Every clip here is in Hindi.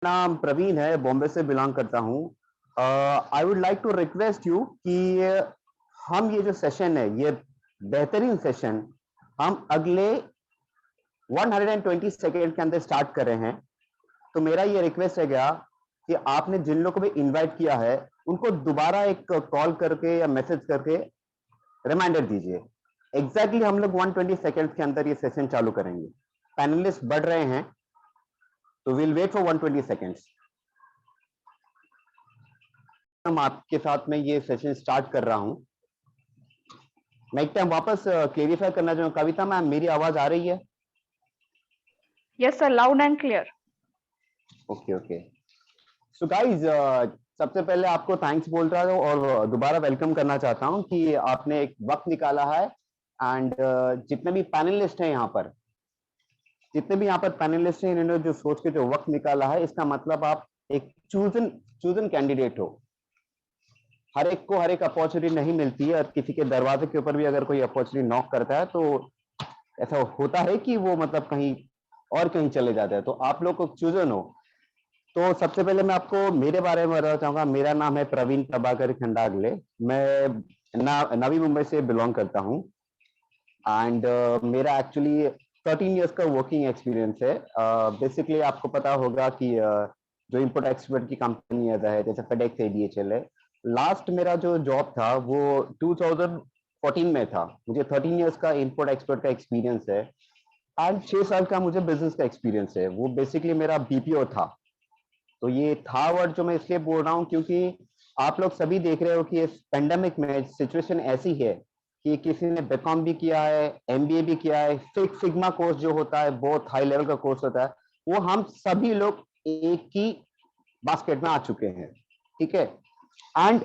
नाम प्रवीण है, बॉम्बे से बिलोंग करता हूँ। I would like to request you कि हम ये जो सेशन है, ये बेहतरीन सेशन हम अगले 120 सेकेंड के अंदर स्टार्ट कर रहे हैं। तो मेरा ये रिक्वेस्ट है क्या कि आपने जिन लोगों को भी इनवाइट किया है उनको दोबारा एक कॉल करके या मैसेज करके रिमाइंडर दीजिए। एग्जैक्टली हम लोग 120 सेकेंड के अंदर ये सेशन चालू करेंगे। पैनलिस्ट बढ़ रहे हैं, तो विल वेट फॉर 120 सेकेंड्स। हम आपके साथ में ये सेशन स्टार्ट कर रहा हूं। मैं एक टाइम वापस क्लेरिफाई करना चाहूँ, कविता मैम मेरी आवाज आ रही है? Yes sir, loud and clear. Okay okay. So guys, सबसे पहले आपको थैंक्स बोल रहा हूँ और दोबारा वेलकम करना चाहता हूँ कि आपने एक वक्त निकाला है। एंड जितने भी पैनलिस्ट हैं यहाँ पर, इन्होंने जो सोच के जो वक्त निकाला है, इसका मतलब आप एक चूजन कैंडिडेट हो। हर एक को हर एक अपॉर्चुनिटी नहीं मिलती है, और किसी के दरवाजे के ऊपर भी अगर कोई अपॉर्चुनिटी नॉक करता है तो ऐसा होता है कि वो मतलब कहीं चले जाते हैं। तो आप लोग को चूजन हो। तो सबसे पहले मैं आपको मेरे बारे में बताना चाहूंगा। मेरा नाम है प्रवीण प्रभाकर खंडागले। मैं नवी मुंबई से बिलोंग करता हूँ। एंड मेरा एक्चुअली 13 इयर्स का वर्किंग एक्सपीरियंस है। बेसिकली आपको पता होगा कि जो इम्पोर्ट एक्सपोर्ट की कंपनी है, जैसे फेडेक्स है, DHL है। लास्ट मेरा जो जॉब था वो 2014 में था। मुझे 13 इयर्स का इम्पोर्ट एक्सपोर्ट का एक्सपीरियंस है। एंड 6 साल का मुझे बिजनेस का एक्सपीरियंस है। वो बेसिकली मेरा BPO था। तो ये था वर्ड जो मैं इसलिए बोल रहा हूँ क्योंकि आप लोग सभी देख रहे हो कि इस पेंडेमिक में सिचुएशन ऐसी है कि किसी ने बीकॉम भी किया है, MBA भी किया है, सिक्स सिग्मा कोर्स जो होता है बहुत हाई लेवल का कोर्स होता है, वो हम सभी लोग एक ही बास्केट में आ चुके हैं। ठीक है। एंड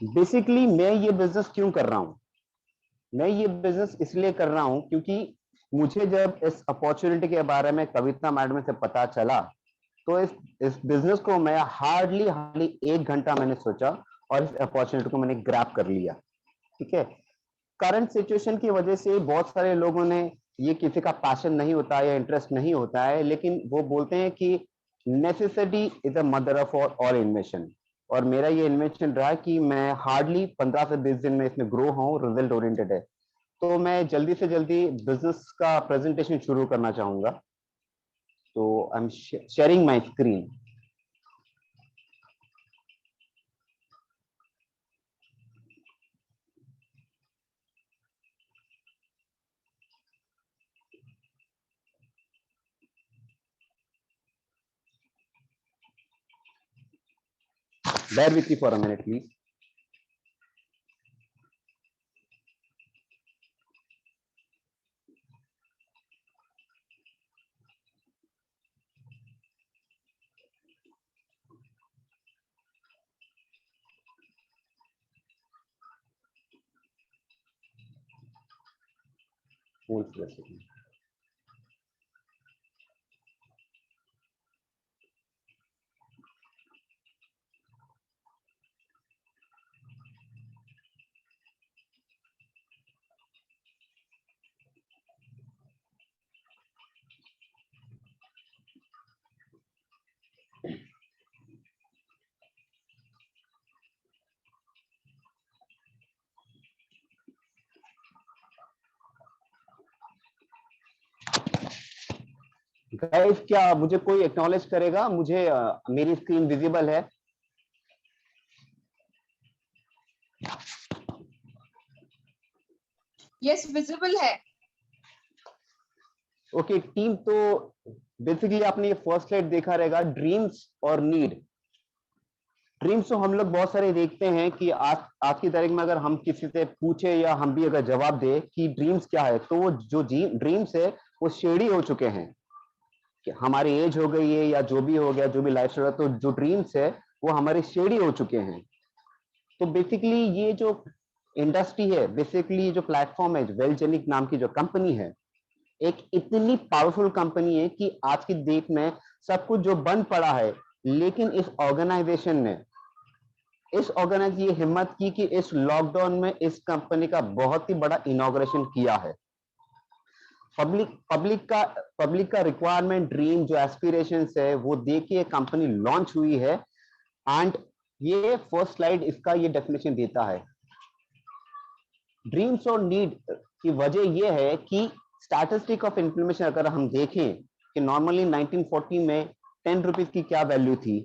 बेसिकली मैं ये बिजनेस क्यों कर रहा हूँ? मैं ये बिजनेस इसलिए कर रहा हूँ क्योंकि मुझे जब इस अपॉर्चुनिटी के बारे में कविता मैडम से पता चला, तो इस बिजनेस को मैं हार्डली 1 घंटा मैंने सोचा और इस अपॉर्चुनिटी को मैंने ग्रैब कर लिया। ठीक है। करंट सिचुएशन की वजह से बहुत सारे लोगों ने, ये किसी का पैशन नहीं होता है या इंटरेस्ट नहीं होता है, लेकिन वो बोलते हैं कि necessity is a mother of all invention. और मेरा ये इन्वेंशन रहा कि मैं हार्डली 15 से 20 दिन में इसमें ग्रो हूँ, रिजल्ट ओरिएंटेड है। तो मैं जल्दी से जल्दी बिजनेस का प्रेजेंटेशन शुरू करना चाहूंगा। तो I am sharing my screen. Bear with me for a minute, please. Hold for a second. Guys, क्या मुझे कोई एक्नॉलेज करेगा? मुझे मेरी स्क्रीन विजिबल है? यस, विजिबल है। ओके टीम, तो बेसिकली आपने ये फर्स्ट स्लाइड देखा रहेगा, ड्रीम्स और नीड। ड्रीम्स तो हम लोग बहुत सारे देखते हैं कि आज की तारीख में अगर हम किसी से पूछे या हम भी अगर जवाब दे कि ड्रीम्स क्या है, तो वो जो ड्रीम्स है वो शेडी हो चुके हैं कि हमारी एज हो गई है या जो भी हो गया, जो भी लाइफ स्टाइल है, तो जो ड्रीम्स है वो हमारे शेडी हो चुके हैं। तो बेसिकली ये जो इंडस्ट्री है, बेसिकली जो प्लेटफॉर्म है, वेलजेनिक नाम की जो कंपनी है, एक इतनी पावरफुल कंपनी है कि आज की डेट में सब कुछ जो बंद पड़ा है, लेकिन इस ऑर्गेनाइजेशन ने ये हिम्मत की कि इस लॉकडाउन में इस कंपनी का बहुत ही बड़ा इनॉग्रेशन किया है। पब्लिक का रिक्वायरमेंट, ड्रीम, जो एस्पिरेशंस है वो देखिए कंपनी लॉन्च हुई है। एंड ये फर्स्ट स्लाइड इसका ये डेफिनेशन देता है। ड्रीम्स और नीड की वजह ये है कि स्टैटिस्टिक ऑफ इंफॉर्मेशन अगर हम देखें कि नॉर्मली 1940 में 10 रुपीज की क्या वैल्यू थी,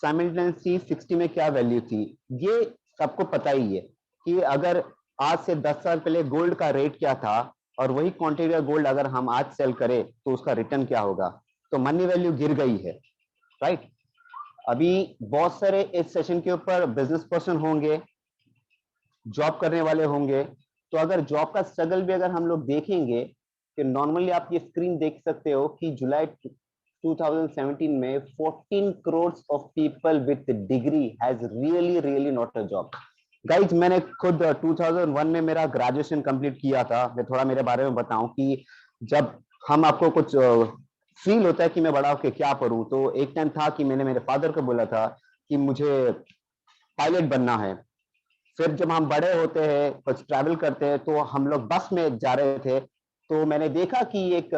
साइमल्टेनियसली 60 में क्या वैल्यू थी, ये सबको पता ही है कि अगर आज से 10 साल पहले गोल्ड का रेट क्या था और वही क्वांटिटी का गोल्ड अगर हम आज सेल करें तो उसका रिटर्न क्या होगा। तो मनी वैल्यू गिर गई है, राइट। अभी बहुत सारे इस सेशन के ऊपर बिजनेस पर्सन होंगे, जॉब करने वाले होंगे, तो अगर जॉब का स्ट्रगल भी अगर हम लोग देखेंगे कि नॉर्मली आप ये स्क्रीन देख सकते हो कि जुलाई 2017 में 14 crore of people with degree has really not a job. Guys मैंने खुद 2001 में मेरा ग्रेजुएशन कंप्लीट किया था। मैं थोड़ा मेरे बारे में बताऊं कि जब हम आपको कुछ फील होता है कि मैं बड़ा होके क्या करूं, तो एक टाइम था कि मैंने मेरे फादर को बोला था कि मुझे पायलट बनना है। फिर जब हम बड़े होते हैं, कुछ ट्रैवल करते हैं, तो हम लोग बस में जा रहे थे, तो मैंने देखा कि एक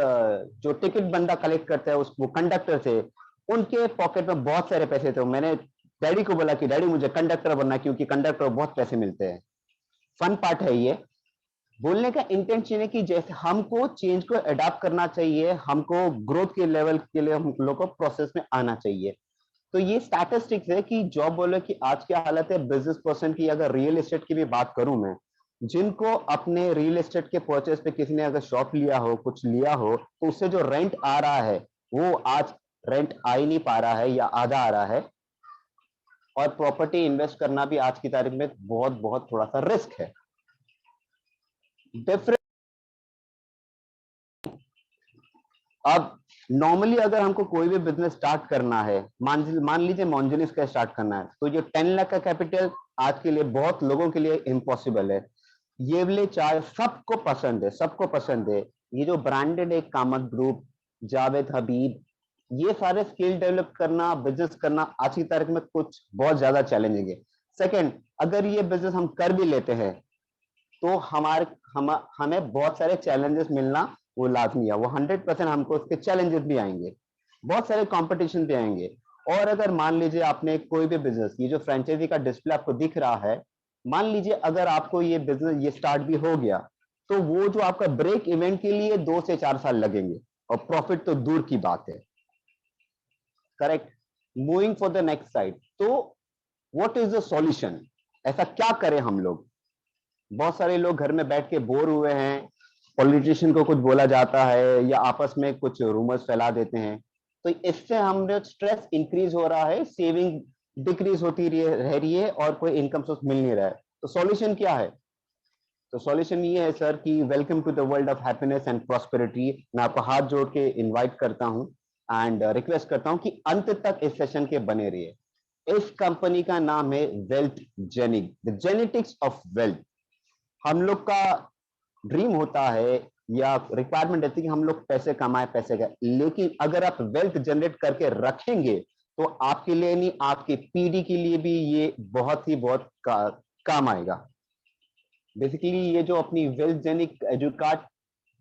जो टिकट बंदा कलेक्ट करता है उस वो कंडक्टर थे, उनके पॉकेट में बहुत सारे पैसे थे। मैंने डैडी को बोला कि डैडी मुझे कंडक्टर बनना है, क्योंकि कंडक्टर को बहुत पैसे मिलते हैं। फन पार्ट है ये। बोलने का इंटेंशन है कि जैसे हमको चेंज को अडॉप्ट करना चाहिए, हमको ग्रोथ के लेवल के लिए हम लोग को प्रोसेस में आना चाहिए। तो ये स्टैटिस्टिक्स है कि जॉब बोलो कि आज क्या हालत है बिजनेस पर्सन की। अगर रियल एस्टेट की भी बात करूं मैं, जिनको अपने रियल एस्टेट के परचेस पे किसी ने अगर शॉप लिया हो, कुछ लिया हो, तो उससे जो रेंट आ रहा है वो आज रेंट आ ही नहीं पा रहा है या आधा आ रहा है। और प्रॉपर्टी इन्वेस्ट करना भी आज की तारीख में बहुत बहुत थोड़ा सा रिस्क है। डिफरेंट। अब नॉर्मली अगर हमको कोई भी बिजनेस स्टार्ट करना है, मान लीजिए मॉन्जिनिस का स्टार्ट करना है, तो जो 10 लाख का कैपिटल आज के लिए बहुत लोगों के लिए इम्पॉसिबल है। ये वाले चाय सबको पसंद है, सबको पसंद है। ये जो ब्रांडेड है, कामत ग्रुप, जावेद हबीब, ये सारे स्किल डेवलप करना, बिजनेस करना आज की तारीख में कुछ बहुत ज्यादा चैलेंजिंग है। सेकंड, अगर ये बिजनेस हम कर भी लेते हैं तो हमें बहुत सारे चैलेंजेस मिलना वो लाजमी है। वो 100% हमको उसके चैलेंजेस भी आएंगे, बहुत सारे कंपटीशन भी आएंगे। और अगर मान लीजिए आपने कोई भी बिजनेस, ये जो फ्रेंचाइजी का डिस्प्ले आपको दिख रहा है, मान लीजिए अगर आपको ये बिजनेस ये स्टार्ट भी हो गया, तो वो जो आपका ब्रेक इवेंट के लिए 2 से 4 साल लगेंगे, और प्रॉफिट तो दूर की बात है। Correct. Moving for the next side, तो व्हाट इज द सॉल्यूशन? ऐसा क्या करें हम लोग? बहुत सारे लोग घर में बैठ के बोर हुए हैं, पॉलिटिशियन को कुछ बोला जाता है या आपस में कुछ रूमर्स फैला देते हैं, तो इससे हमें स्ट्रेस इंक्रीज हो रहा है, सेविंग डिक्रीज होती रह रही है और कोई इनकम सोर्स मिल नहीं रहा है। तो सॉल्यूशन क्या है? तो सॉल्यूशन ये है सर कि welcome to the world of happiness and prosperity. मैं आपको हाथ जोड़ के इनवाइट करता हूं एंड रिक्वेस्ट करता हूं कि अंत तक इस सेशन के बने रहिए। इस कंपनी का नाम है Wealth Genic, the genetics of wealth. हम लोग का ड्रीम होता है या रिक्वायरमेंट रहती है कि हम लोग पैसे कमाए, पैसे का, लेकिन अगर आप वेल्थ जनरेट करके रखेंगे तो आपके लिए नहीं, आपकी पीढ़ी के लिए भी ये बहुत ही बहुत काम आएगा। बेसिकली ये जो अपनी Wealth Genic Educart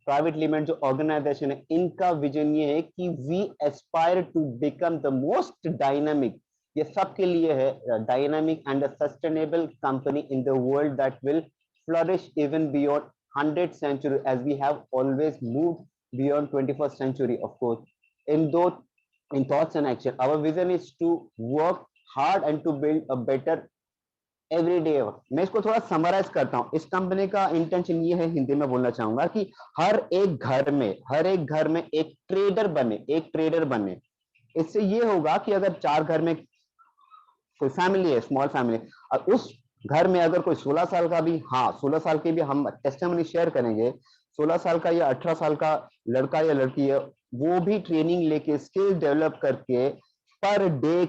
private limited जो ऑर्गेनाइजेशन है, इनका विजन ये है कि we aspire to become the most dynamic, ये सबके लिए है, dynamic and sustainable company in the world that will flourish even beyond 100th century, as we have always moved beyond 21st century, of course. In thoughts and action, our vision is to work hard and to build a better every day. मैं इसको थोड़ा समराइज करता हूँ। इस कंपनी का इंटेंशन ये है, हिंदी में बोलना चाहूंगा, कि हर एक घर में एक ट्रेडर बने, एक ट्रेडर बने। इससे ये होगा कि अगर 4 घर में कोई फैमिली है, स्मॉल फैमिली, और उस घर में अगर कोई 16 साल का भी, हाँ 16 साल के भी हम टेस्टिमनी शेयर करेंगे, 16 साल का या 18 साल का लड़का या लड़की है, वो भी ट्रेनिंग लेके स्किल डेवलप करके पर डे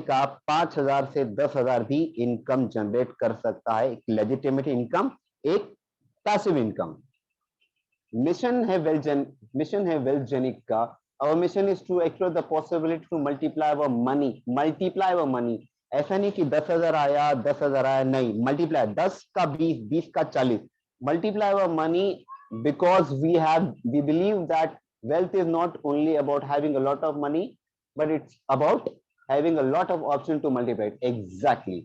का 5,000 से 10,000 भी इनकम जनरेट कर सकता है। एक लेजिटिमेट इनकम, एक पैसिव इनकम। मिशन है वेल्थ जेनिक का। Our mission is to explore the possibility to multiply our money. ऐसा नहीं कि 10,000 आया, नहीं, मल्टीप्लाई 10 का 20, 20 का 40, multiply our money because we believe that wealth is not only about having a lot of money, but it's about having a lot of option to multiply it. Exactly.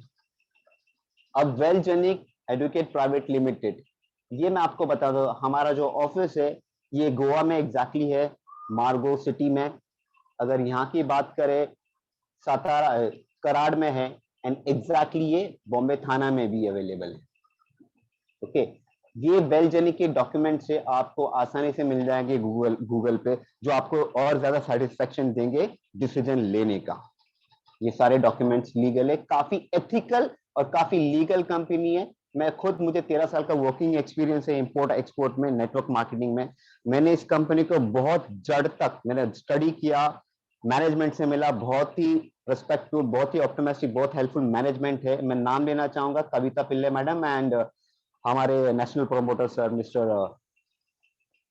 अब वेलजेनिक एडुकेट प्राइवेट लिमिटेड, ये मैं आपको बता दूं, हमारा जो ऑफिस है ये गोवा में एग्जैक्टली है, मार्गो सिटी में। अगर यहाँ की बात करें, सातारा कराड़ में है, एंड एग्जैक्टली ये बॉम्बे थाना में भी अवेलेबल है। ओके, ये वेलजेनिक के डॉक्यूमेंट से आपको आसानी से मिल जाएंगे गूगल पे, जो आपको और ज्यादा सेटिस्फेक्शन देंगे डिसीजन लेने का। ये सारे डॉक्यूमेंट्स लीगल है, काफी एथिकल और काफी लीगल कंपनी है। मैं खुद, मुझे 13 साल का वर्किंग एक्सपीरियंस है इंपोर्ट एक्सपोर्ट में, नेटवर्क मार्केटिंग में। मैंने इस कंपनी को बहुत जड़ तक मैंने स्टडी किया, मैनेजमेंट से मिला, बहुत ही रिस्पेक्टफुल, बहुत ही ऑप्टिमिस्टिक, बहुत हेल्पफुल मैनेजमेंट है। मैं नाम लेना चाहूंगा कविता पिल्ले मैडम एंड हमारे national promoter sir mister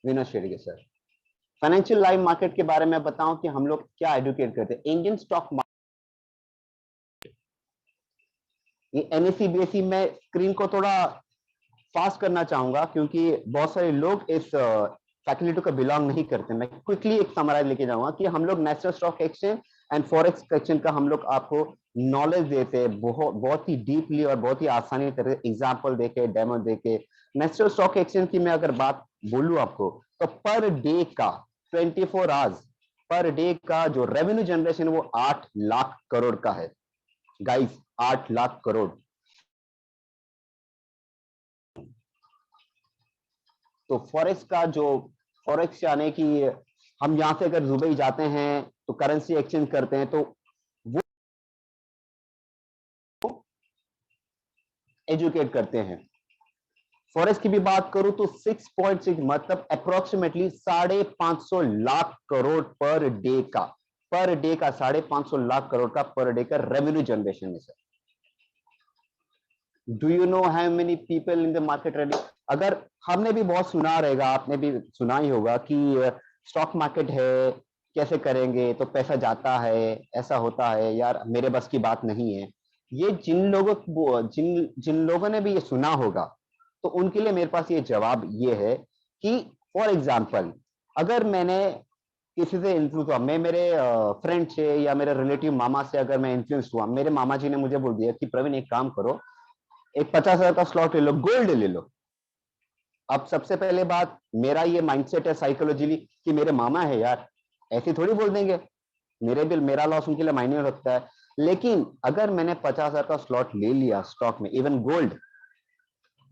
Vinod Shedge sir. Financial live market के बारे में बताऊं कि हम लोग क्या एडुकेट करते हैं। इंडियन स्टॉक मार्केट, ये एनएससी बीएससी में स्क्रीन को थोड़ा फास्ट करना चाहूंगा क्योंकि बहुत सारे लोग इस फैकल्टी को बिलोंग नहीं करते। मैं क्विकली एक समराइज लेके जाऊंगा कि हम लोग national stock exchange and forex exchange का हम लोग आपको नॉलेज देते हैं, बहुत ही डीपली और बहुत ही आसानी तरह एग्जांपल देके, डेमो देके। नेशनल स्टॉक एक्सचेंज की मैं अगर बात बोलूं आपको, तो पर डे का 24 आवर्स पर डे का जो रेवेन्यू जनरेशन वो 8 लाख करोड़ का है गाइस, 8 लाख करोड़। तो फॉरेक्स का जो फॉरेक्स यानी कि हम यहां से अगर दुबई जाते हैं तो करेंसी एक्सचेंज करते हैं, तो वो एजुकेट करते हैं। फॉरेक्स की भी बात करूं तो 6.6 मतलब approximately 550 lakh crore per day का 550 लाख करोड़ का पर डे का रेवेन्यू जनरेशन है sir. Do you know how many people in the market ready? अगर हमने भी बहुत सुना रहेगा, आपने भी सुना ही होगा कि स्टॉक मार्केट है, कैसे करेंगे, तो पैसा जाता है, ऐसा होता है, यार मेरे बस की बात नहीं है। ये जिन लोगों ने भी ये सुना होगा, तो उनके लिए मेरे पास ये जवाब ये है कि फॉर एग्जाम्पल, अगर मैंने किसी से इन्फ्लुएंस हुआ, मैं मेरे फ्रेंड से या मेरे रिलेटिव मामा से अगर मैं इन्फ्लुएंस हुआ, मेरे मामा जी ने मुझे बोल दिया कि प्रवीण एक काम करो, एक 50,000 का स्लॉट ले लो, गोल्ड ले लो। अब सबसे पहले बात, मेरा ये माइंडसेट है साइकोलॉजिकली कि मेरे मामा है यार, ऐसे थोड़ी बोल देंगे, मेरा लॉस उनके लिए मायने रखता है। लेकिन अगर मैंने 50,000 का स्लॉट ले लिया स्टॉक में, इवन गोल्ड,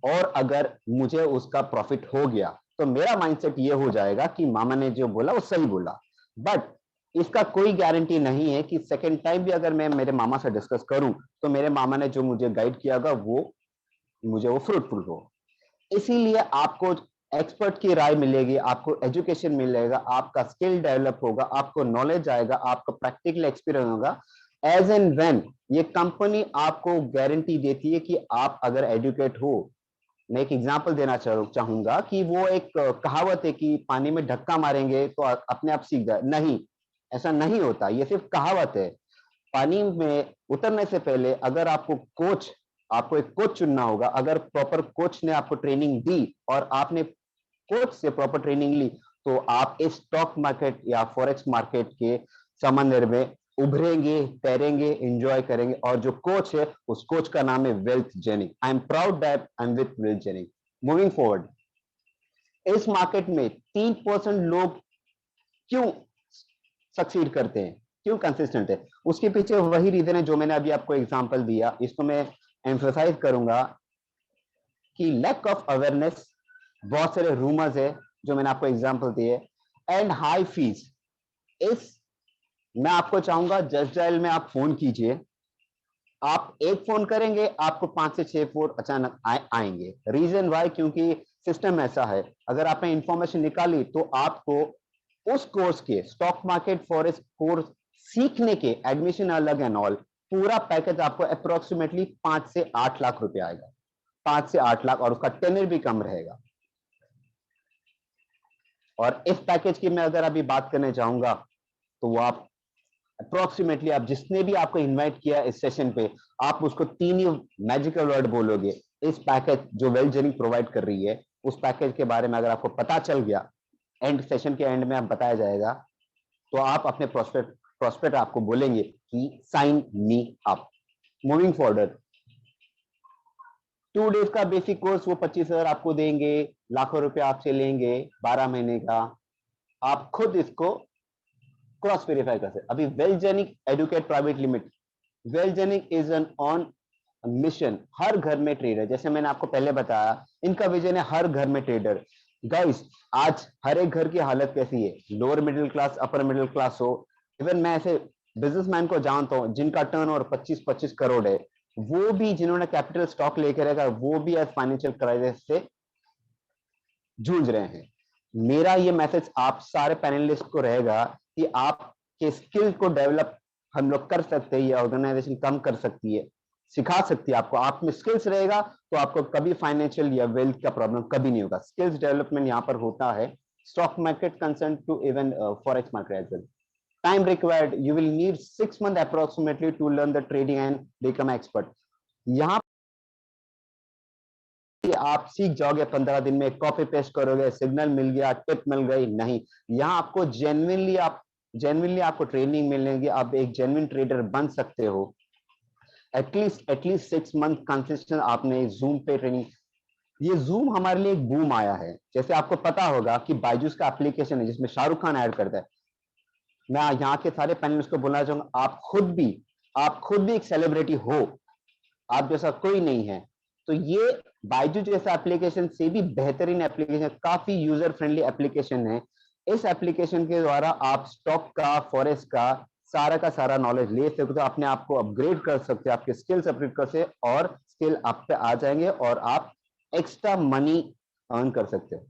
और अगर मुझे उसका प्रॉफिट हो गया, तो मेरा माइंडसेट ये हो जाएगा कि मामा ने जो बोला वो सही बोला। बट इसका कोई गारंटी नहीं है कि सेकेंड टाइम भी अगर मैं मेरे मामा से डिस्कस करूं, तो मेरे मामा ने जो मुझे गाइड किया होगा वो मुझे वो फ्रूटफुल हो। इसीलिए आपको एक्सपर्ट की राय मिलेगी, आपको एजुकेशन मिलेगा, आपका स्किल डेवलप होगा, आपको नॉलेज आएगा, आपका प्रैक्टिकल एक्सपीरियंस होगा। एज एंड व्हेन ये कंपनी आपको गारंटी देती है कि आप अगर एजुकेट हो। मैं एक एग्जांपल देना चाहूंगा कि वो एक कहावत है कि पानी में धक्का मारेंगे तो अपने आप सीख जाए, नहीं, ऐसा नहीं होता, ये सिर्फ कहावत है। पानी में उतरने से पहले अगर आपको एक कोच चुनना होगा। अगर प्रॉपर कोच ने आपको ट्रेनिंग दी और आपने कोच से प्रॉपर ट्रेनिंग ली, तो आप इस स्टॉक मार्केट या फॉरेक्स मार्केट के समंदर में उभरेंगे, तैरेंगे, एंजॉय करेंगे। और जो कोच है, उस कोच का नाम है Wealth Genic. I am proud that I am with Wealth Genic. Moving forward, इस मार्केट में 3% लोग क्यों सक्सीड करते हैं, क्यों कंसिस्टेंट है, उसके पीछे वही रीजन है जो मैंने अभी आपको एग्जांपल दिया। इसको मैं एम्फसाइज करूंगा कि लैक ऑफ अवेयरनेस, बहुत सारे रूमर्स है जो मैंने आपको एग्जांपल दिए, एंड हाई फीस। इस मैं आपको चाहूंगा जस्ट डायल में आप फोन कीजिए, आप एक फोन करेंगे, आपको 5 से 6 फोन अचानक आएंगे। Reason why? क्योंकि सिस्टम ऐसा है, अगर आपने इंफॉर्मेशन निकाली तो आपको उस कोर्स के स्टॉक मार्केट फॉरेक्स कोर्स सीखने के एडमिशन अलग एंड ऑल, पूरा पैकेज आपको अप्रोक्सीमेटली 5 से 8 लाख रुपए आएगा, 5 से 8 लाख, और उसका टेनर भी कम रहेगा। और इस पैकेज की मैं अगर अभी बात करने चाहूंगा, तो वो आप अप्रोक्सीमेटली, आप जिसने भी आपको इनवाइट किया इस सेशन पे, आप उसको 3 ही मैजिकल वर्ड बोलोगे, इस पैकेज जो वेल्थ जेनिक प्रोवाइड कर रही है, उस पैकेज के बारे में अगर आपको पता चल गया, एंड सेशन के एंड में आप बताया जाएगा, तो आप अपने प्रोस्पेक्ट आपको बोलेंगे कि sign me up. Moving forward, 2 days का बेसिक कोर्स वो 25,000 आपको देंगे, लाखों रुपए आपसे लेंगे 12 महीने का। आप खुद इसको क्रॉस वेरीफाई कर सकते। अभी Welgenic educate private limited, Welgenic is an on mission. हर घर में ट्रेडर, जैसे मैंने आपको पहले बताया, इनका विजन है हर घर में ट्रेडर। गाइस, आज हर एक घर की हालत कैसी है, lower middle class, upper middle class हो, इवन मैं ऐसे बिजनेसमैन को जानता हूं जिनका टर्नओवर 25-25 करोड़ है, वो भी जिन्होंने कैपिटल स्टॉक लेकर रखा, वो भी आज फाइनेंशियल क्राइसिस से जूझ रहे हैं। मेरा ये मैसेज आप सारे पैनलिस्ट को रहेगा कि आपके स्किल को डेवलप हम लोग कर सकते हैं, ये ऑर्गेनाइजेशन कम कर सकती है, सिखा सकती है आपको। आप में स्किल्स रहेगा तो आपको कभी फाइनेंशियल या वेल्थ का प्रॉब्लम कभी नहीं होगा। स्किल्स डेवलपमेंट यहाँ पर होता है, stock market concern to even forex market as well. Time required, you will need 6 months approximately to learn the trading and become expert. यहाँ आप सीख जाओगे 15 दिन में, कॉपी पेस्ट करोगे, सिग्नल मिल गया, टिप मिल गई, नहीं। यहाँ आपको जेन्युइनली आपको ट्रेनिंग मिलेगी, आप एक जेन्युइन ट्रेडर बन सकते हो। एटलीस्ट 6 मंथ कंसिस्टेंट आपने जूम पे ट्रेनिंग। ये जूम हमारे लिए एक बूम आया है। जैसे आपको पता होगा कि बायजूस का एप्लीकेशन है जिसमें शाहरुख खान ऐड करता है। मैं यहाँ के सारे पैनलिस्ट को बोलना चाहूंगा, आप खुद भी एक सेलिब्रिटी हो, आप जैसा कोई नहीं है। तो ये बायजूस जैसा एप्लीकेशन से भी बेहतरीन एप्लीकेशन, काफी यूजर फ्रेंडली एप्लीकेशन है। इस एप्लीकेशन के द्वारा आप स्टॉक का, फॉरेक्स का सारा नॉलेज ले सकते हो, अपने आप को अपग्रेड कर सकते हो, आपके स्किल्स अपग्रेड कर सकते हो, और स्किल आप पे आ जाएंगे और आप एक्स्ट्रा मनी अर्न कर सकते हो।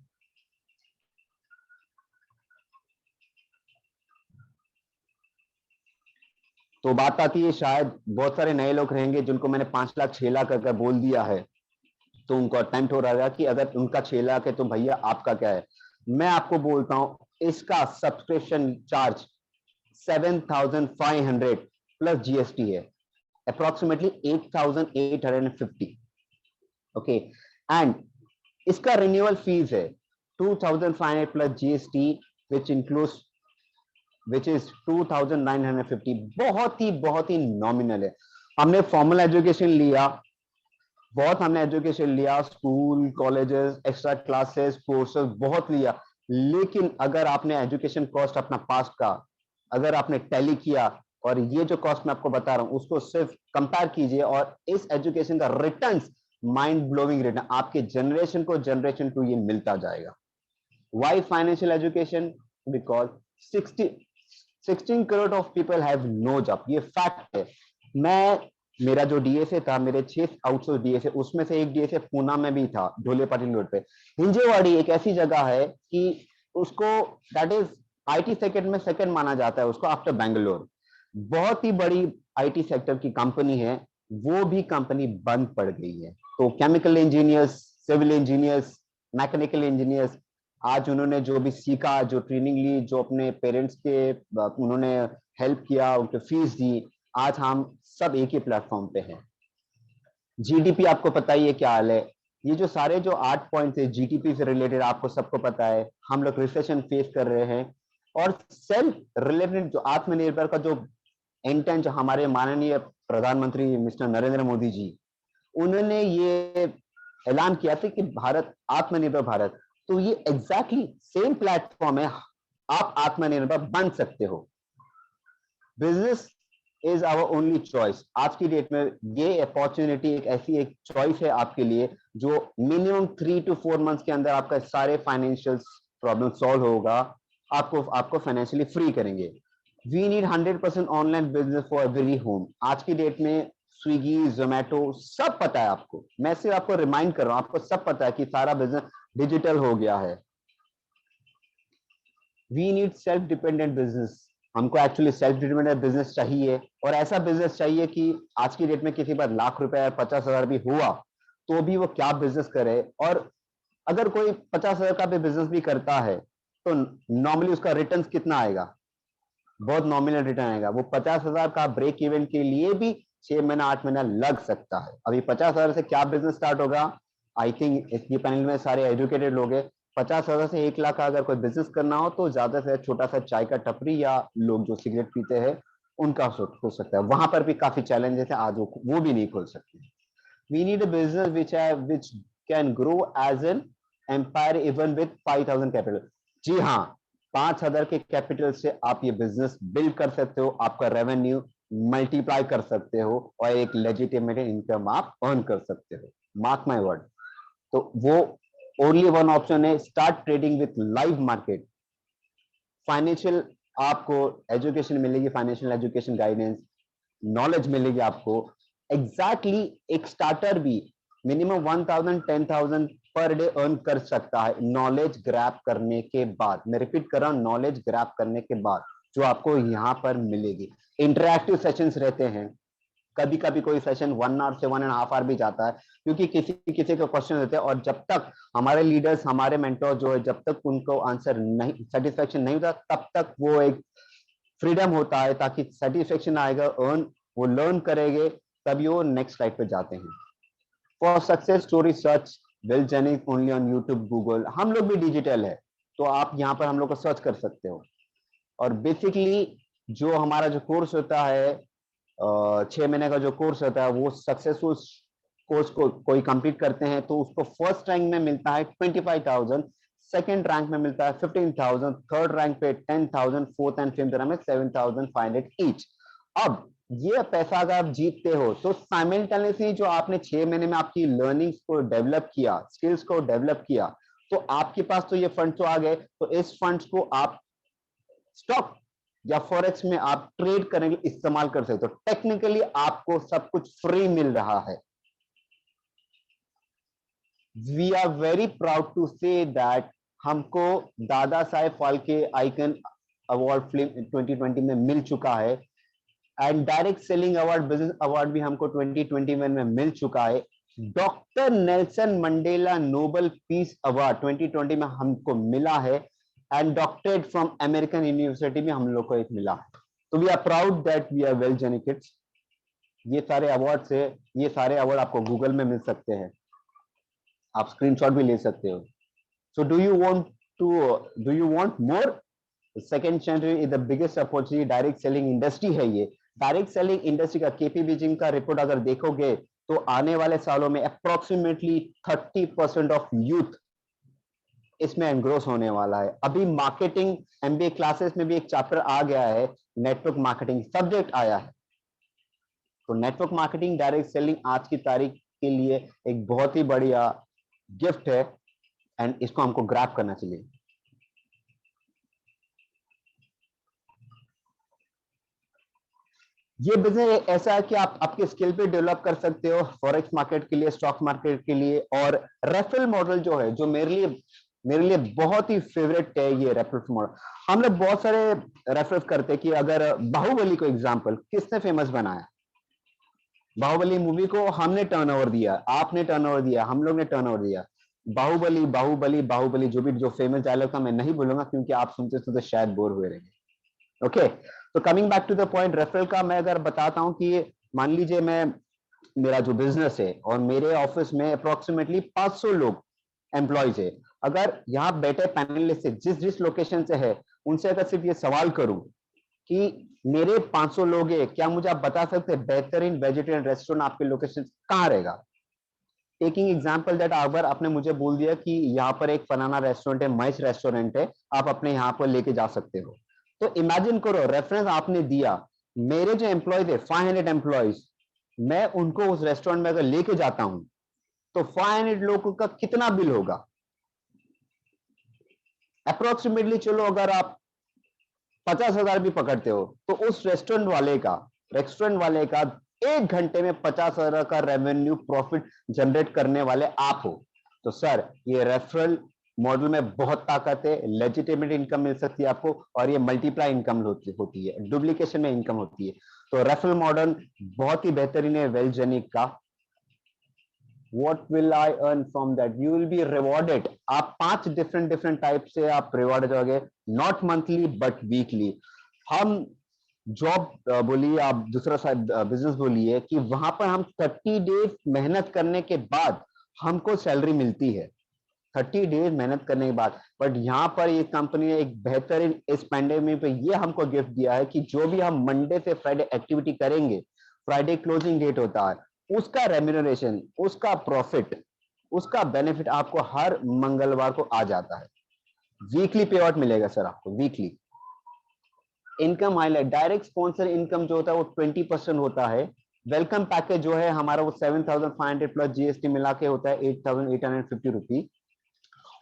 तो बात आती है, शायद बहुत सारे नए लोग रहेंगे जिनको मैंने 5 लाख 6 लाख अगर बोल दिया है, तो उनको अटेम्प्ट हो रहा है कि अगर उनका 6 लाख है तो भैया आपका क्या है। मैं आपको बोलता हूं, इसका सब्सक्रिप्शन चार्ज 7,500 प्लस जीएसटी है, अप्रोक्सीमेटली 8,850। ओके, एंड इसका रिन्यूअल फीस है 2,500 प्लस जीएसटी, विच इज 2,950। बहुत ही नॉमिनल है। हमने फॉर्मल एजुकेशन लिया, school, colleges, extra classes, courses बहुत लिया, लेकिन अगर आपने एजुकेशन कॉस्ट अपना पास्ट का अगर आपने टैली किया, और ये जो कॉस्ट मैं आपको बता रहा हूं उसको सिर्फ कंपेयर कीजिए, और इस एजुकेशन का रिटर्न्स माइंड ब्लोइंग रिटर्न आपके जनरेशन को, जनरेशन टू ये मिलता जाएगा। Why financial education? Because 16 crore of people have no job, ये फैक्ट है। मेरा जो डीएसए था, मेरे 6 आउटसोर्स डीएसए, उसमें से एक डीएसए पूना में भी था, ढोले पाटिल रोड पे। हिंजेवाड़ी एक ऐसी जगह है कि उसको दैट इज आईटी सेक्टर में सेकंड माना जाता है उसको, आफ्टर बेंगलोर। बहुत ही बड़ी आईटी सेक्टर की कंपनी है, वो भी कंपनी बंद पड़ गई है। तो chemical engineers, civil engineers, mechanical engineers, आज उन्होंने जो भी सीखा, जो ट्रेनिंग ली, जो अपने पेरेंट्स के उन्होंने हेल्प किया, उनके फीस दी, आज हम सब एक ही प्लेटफॉर्म पे हैं। जीडीपी आपको पता ही है क्या हाल है। ये जो सारे जो 8 पॉइंट्स है जीडीपी से रिलेटेड, आपको सबको पता है हम लोग रिसेशन फेस कर रहे हैं, और सेल्फ रिलेटेड जो आत्मनिर्भर का जो इंटेंट, जो हमारे माननीय प्रधानमंत्री मिस्टर नरेंद्र मोदी जी, उन्होंने ये ऐलान किया था कि भारत आत्मनिर्भर भारत, तो ये एग्जैक्टली सेम प्लेटफॉर्म है, आप आत्मनिर्भर बन सकते हो। Business is our only choice. आज की डेट में ये अपॉर्चुनिटी एक ऐसी एक चॉइस है आपके लिए, जो मिनिमम 3 to 4 मंथ्स के अंदर आपका सारे फाइनेंशियल प्रॉब्लम सॉल्व होगा, आपको फाइनेंशियली फ्री करेंगे। We need 100% online business for every home. आज की डेट में स्विगी, जोमेटो सब पता है आपको, मैं सिर्फ आपको रिमाइंड कर रहा हूं, आपको सब पता है कि सारा बिजनेस डिजिटल हो गया है। We need self dependent business. हमको एक्चुअली सेल्फ डिपेंडेंट बिजनेस चाहिए, और ऐसा बिजनेस चाहिए कि आज की डेट में किसी पर लाख रुपए 50,000 भी हुआ तो भी वो क्या बिजनेस करे। और अगर कोई 50,000 का भी बिजनेस भी करता है तो नॉर्मली उसका रिटर्न कितना आएगा, बहुत नॉमिनल रिटर्न आएगा। वो 50,000 का ब्रेक इवन के लिए भी 6 महीना 8 महीना लग सकता है। अभी 50,000 से क्या बिजनेस स्टार्ट होगा, आई थिंक ये पैनल में सारे एजुकेटेड लोग हैं। 50,000 से 1 लाख का अगर कोई बिजनेस करना हो तो ज्यादा से छोटा सा चाय का टपरी या लोग जो सिगरेट पीते हैं उनका हो सकता है। वहां पर भी काफी चैलेंजेस है, आज वो भी नहीं खोल सकते। We need a business which can grow as an empire even with 5,000 capital. जी हाँ, 5,000 के कैपिटल से आप ये बिजनेस बिल्ड कर सकते हो, आपका रेवेन्यू मल्टीप्लाई कर सकते हो और एक लेजिटिमेट इनकम आप अर्न कर सकते हो। Mark my word. तो वो ओनली वन ऑप्शन है, start trading with live market. Financial आपको एजुकेशन मिलेगी, फाइनेंशियल एजुकेशन गाइडेंस नॉलेज मिलेगी आपको। एग्जैक्टली एक स्टार्टर भी मिनिमम 1,000 10,000 पर डे अर्न कर सकता है नॉलेज ग्रैब करने के बाद। मैं रिपीट कर रहा हूं, नॉलेज ग्रैब करने के बाद जो आपको यहां पर मिलेगी। इंटरैक्टिव सेशंस रहते हैं, कभी कभी कोई सेशन 1 आवर से 1.5 आवर भी जाता है, क्योंकि किसी किसी के क्वेश्चन होते हैं और जब तक हमारे लीडर्स हमारे मेंटोर जो है जब तक उनको आंसर नहीं सेटिस्फेक्शन नहीं होता तब तक वो एक फ्रीडम होता है, ताकि सेटिस्फेक्शन आएगा, अर्न वो लर्न करेंगे तभी वो नेक्स्ट स्लाइड पे जाते हैं। For success story search well journey only on YouTube Google. हम लोग भी डिजिटल है तो आप यहाँ पर हम लोग को सर्च कर सकते हो। और बेसिकली जो हमारा जो कोर्स होता है 6 महीने का जो कोर्स होता है वो सक्सेसफुल कोर्स को कोई कंप्लीट करते हैं तो उसको फर्स्ट रैंक में मिलता है 25,000, सेकंड रैंक में मिलता है 15,000, थर्ड रैंक पे 10,000, फोर्थ एंड फिफ्थ रैंक में 7,500 ईच। अब ये पैसा अगर आप जीतते हो तो साइमल्टेनियसली जो आपने 6 महीने में आपकी लर्निंग्स को डेवलप किया, स्किल्स को डेवलप किया, तो आपके पास तो ये फंड तो आ गए, तो इस फंड्स को आप स्टॉक या फॉरेक्स में आप ट्रेड करने के लिए इस्तेमाल कर सकते हो। टेक्निकली आपको सब कुछ फ्री मिल रहा है। We are very proud to say that हमको Dada Saheb Phalke icon award film 2020 में मिल चुका है and direct selling award, business award भी हमको 2021 में मिल चुका है। Doctor Nelson Mandela Nobel peace award 2020 में हमको मिला है and doctorate from American university में हम लोग को एक मिला है। तो we are proud that we are well journey kids. ये सारे अवार्ड से, ये सारे अवार्ड आपको गूगल में मिल सकते हैं, आप स्क्रीनशॉट भी ले सकते हो। So do you want more? Second century is the biggest opportunity. Direct selling industry है ये। डायरेक्ट सेलिंग इंडस्ट्री का केपीबीजी का रिपोर्ट अगर देखोगे तो आने वाले सालों में अप्रोक्सीमेटली 30% ऑफ यूथ इसमें एनग्रोस होने वाला है। अभी मार्केटिंग एमबीए क्लासेस में भी एक चैप्टर आ गया है, नेटवर्क मार्केटिंग सब्जेक्ट आया है। तो नेटवर्क मार्केटिंग डायरेक्ट सेलिंग आज की तारीख के लिए एक बहुत ही बढ़िया गिफ्ट है एंड इसको हमको ग्रैब करना चाहिए। ये बिजनेस ऐसा है कि आप आपके स्किल पे डेवलप कर सकते हो, फॉरेक्स मार्केट के लिए, स्टॉक मार्केट के लिए। और रेफरल मॉडल जो है, जो मेरे लिए बहुत ही फेवरेट है ये रेफरल मॉडल। हम लोग बहुत सारे रेफर करते हैं कि अगर बाहुबली को एग्जांपल किसने फेमस बनाया? बाहुबली मूवी को हमने टर्नओवर दिया, आपने टर्नओवर दिया, हम लोग ने टर्नओवर दिया। बाहुबली बाहुबली बाहुबली जो भी जो फेमस डायलॉग था मैं नहीं बोलूंगा क्योंकि आप सुनते सुनते शायद बोर हुए रहेंगे। ओके, तो coming back to the point, referral का मैं अगर बताता हूं कि मान लीजिए मेरा जो बिजनेस है और मेरे ऑफिस में अप्रोक्सीमेटली 500 लोग एम्प्लॉयज है। अगर यहाँ बैठे पैनलिस्ट से जिस जिस लोकेशन से है उनसे अगर सिर्फ ये सवाल करूं कि मेरे 500 लोग हैं, क्या मुझे आप बता सकते हैं बेहतरीन वेजिटेरियन रेस्टोरेंट आपके लोकेशन कहाँ रहेगा? टेकिंग एग्जांपल दैट अगर आपने मुझे बोल दिया कि यहाँ पर एक फलाना रेस्टोरेंट है, महेश रेस्टोरेंट है, आप अपने यहाँ पर लेके जा सकते हो। तो इमेजिन करो, रेफरेंस आपने दिया, मेरे जो एम्प्लॉयज है 500 एम्प्लॉयज, मैं उनको उस रेस्टोरेंट में अगर लेके जाता हूं तो 500 लोगों का कितना बिल होगा? अप्रोक्सीमेटली चलो अगर आप 50,000 भी पकड़ते हो तो उस रेस्टोरेंट वाले का 1 घंटे में 50,000 का रेवेन्यू प्रॉफिट जनरेट करने वाले आप हो। तो सर ये रेफरल मॉडल में बहुत ताकत है, लेजिटिमेट इनकम मिल सकती है आपको और ये मल्टीप्लाई इनकम होती है, डुप्लीकेशन में इनकम होती है। तो रेफरल मॉडल बहुत ही बेहतरीन है वेलजेनिक का। What will I earn from that? You will be rewarded. आप 5 डिफरेंट टाइप से आप रिवॉर्ड जाओगे, नॉट मंथली बट वीकली। हम जॉब बोलिए, आप दूसरा बिजनेस बोलिए कि वहां पर हम 30 डेज मेहनत करने के बाद हमको सैलरी मिलती है 30 डेज मेहनत करने के बाद। बट यहाँ पर ये कंपनी ने एक बेहतरीन इस पैंडेमिक पे ये हमको गिफ्ट दिया है कि जो भी हम मंडे से फ्राइडे एक्टिविटी करेंगे, फ्राइडे क्लोजिंग डेट होता है, उसका रेम्यूनरेशन, उसका प्रॉफिट, उसका बेनिफिट आपको हर मंगलवार को आ जाता है। वीकली पे आउट मिलेगा सर आपको, weekly. Income highlight, direct sponsor income जो होता है वो 20% होता है। वेलकम पैकेज जो है हमारा वो 7,500 प्लस जीएसटी मिला के होता है 8,850 रुपीज।